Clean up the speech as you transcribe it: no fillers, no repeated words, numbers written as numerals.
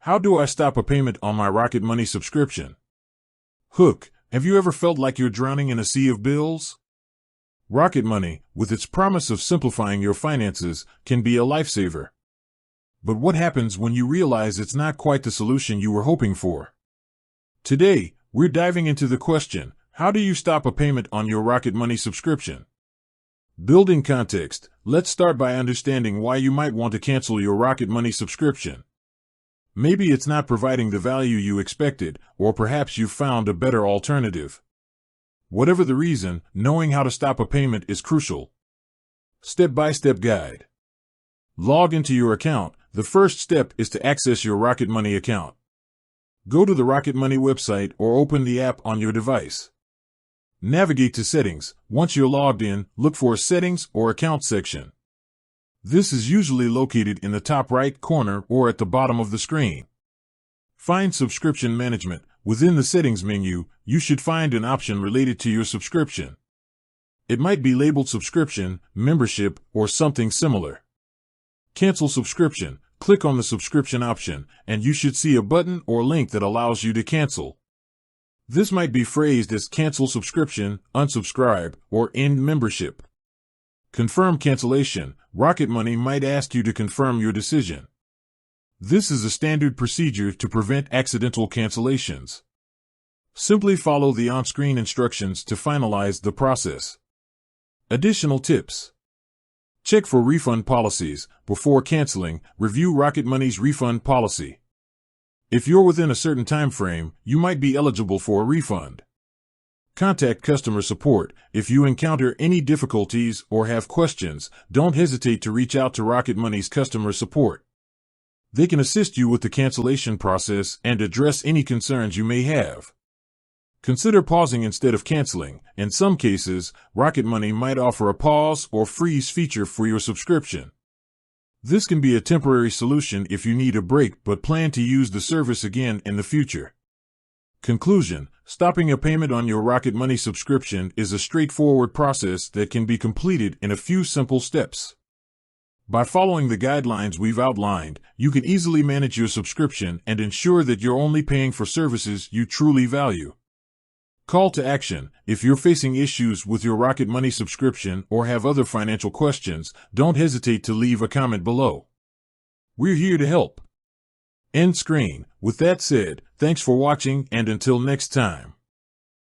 How do I stop a payment on my Rocket Money subscription? Hook, have you ever felt like you're drowning in a sea of bills? Rocket Money, with its promise of simplifying your finances, can be a lifesaver. But what happens when you realize it's not quite the solution you were hoping for? Today, we're diving into the question, how do you stop a payment on your Rocket Money subscription? Building context, let's start by understanding why you might want to cancel your Rocket Money subscription. Maybe it's not providing the value you expected, or perhaps you've found a better alternative. Whatever the reason, knowing how to stop a payment is crucial. Step-by-step guide. Log into your account. The first step is to access your Rocket Money account. Go to the Rocket Money website or open the app on your device. Navigate to Settings. Once you're logged in, look for Settings or Account section. This is usually located in the top right corner or at the bottom of the screen. Find Subscription Management. Within the Settings menu, you should find an option related to your subscription. It might be labeled Subscription, Membership, or something similar. Cancel Subscription. Click on the subscription option, and you should see a button or link that allows you to cancel. This might be phrased as Cancel Subscription, Unsubscribe, or End Membership. Confirm cancellation. Rocket Money might ask you to confirm your decision. This is a standard procedure to prevent accidental cancellations. Simply follow the on-screen instructions to finalize the process. Additional tips. Check for refund policies. Before canceling, review Rocket Money's refund policy. If you're within a certain time frame, you might be eligible for a refund. Contact customer support. If you encounter any difficulties or have questions, don't hesitate to reach out to Rocket Money's customer support. They can assist you with the cancellation process and address any concerns you may have. Consider pausing instead of canceling. In some cases, Rocket Money might offer a pause or freeze feature for your subscription. This can be a temporary solution if you need a break but plan to use the service again in the future. Conclusion: stopping a payment on your Rocket Money subscription is a straightforward process that can be completed in a few simple steps. By following the guidelines we've outlined, you can easily manage your subscription and ensure that you're only paying for services you truly value. Call to action: if you're facing issues with your Rocket Money subscription or have other financial questions, don't hesitate to leave a comment below. We're here to help. End screen. With that said, thanks for watching, and until next time.